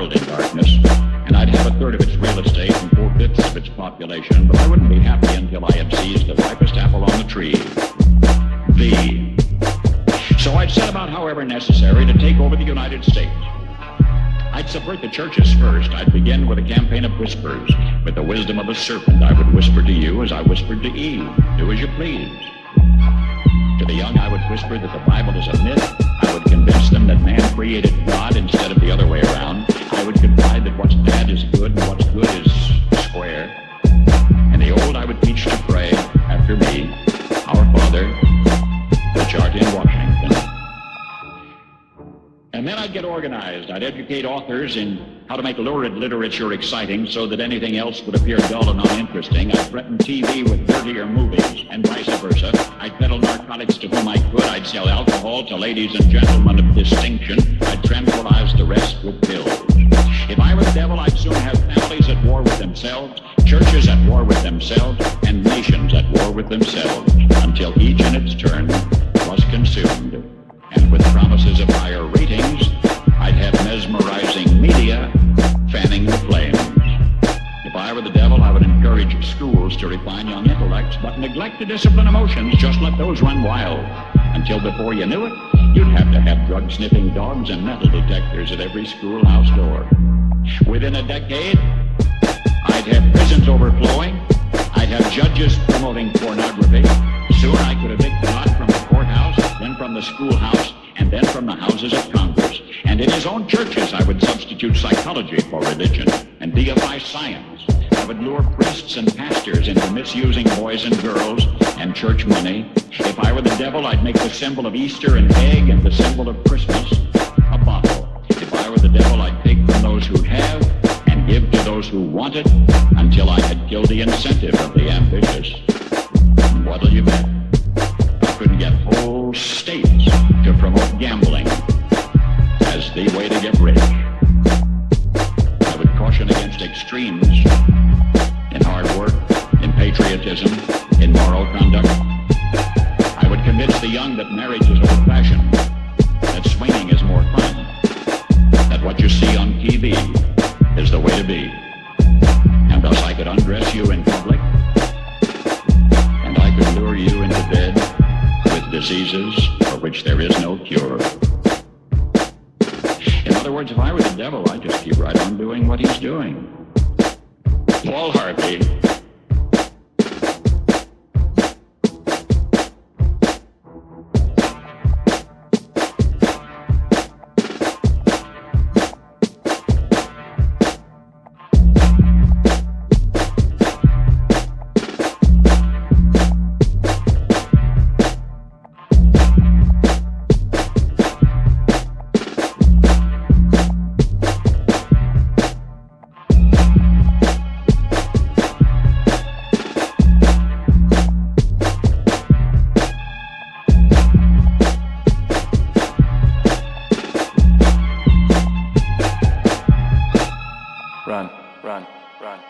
world in darkness, and I'd have a third of its real estate and 4/5 of its population, but I wouldn't be happy until I had seized the ripest apple on the tree. So I'd set about, however necessary, to take over the United States. I'd subvert the churches first. I'd begin with a campaign of whispers. With the wisdom of a serpent, I would whisper to you as I whispered to Eve, do as you please. To the young, I would whisper that the Bible is a myth. I would convince them that man created God instead of the other way around. I would confide that what's bad is good and what's good is square. And the old, I would teach to pray after me, Our Father, which art in Washington. And then I'd get organized. I'd educate authors in how to make lurid literature exciting so that anything else would appear dull and uninteresting. I'd threaten TV with dirtier movies and vice versa. I'd peddle narcotics to whom I could. I'd sell alcohol to ladies and gentlemen of distinction. I'd tranquilize the rest with pills. If I were the devil, I'd soon have families at war with themselves, churches at war with themselves, and nations at war with themselves, until each in its turn was consumed. And with promises of higher ratings, I'd have mesmerizing media fanning the flames. If I were the devil, I would encourage schools to refine young intellects, but neglect to discipline emotions. Just let those run wild. Until before you knew it, you'd have to have drug-sniffing dogs and metal detectors at every schoolhouse door. Within a decade, I'd have prisons overflowing. I'd have judges promoting pornography. Soon I could evict God from the courthouse, then from the schoolhouse, and then from the houses of Congress. And in his own churches, I would substitute psychology for religion and deify science. I would lure priests and pastors into misusing boys and girls and church money. If I were the devil, I'd make the symbol of Easter an egg and the symbol of Christmas a bottle. If I were the devil, I'd take from those who have and give to those who want it until I had killed the incentive of the ambitious. What'll you bet? I couldn't get whole states to promote gambling as the way to get rich. I would caution against extremes in hard work, in patriotism, in moral conduct. I would convince the young that marriage is old-fashioned, that swinging is more fun, that what you see on TV is the way to be. And thus I could undress you in public, and I could lure you into bed with diseases for which there is no cure. In other words, if I were the devil, I'd just keep right on doing what he's doing. Paul Harvey. Run, run, run.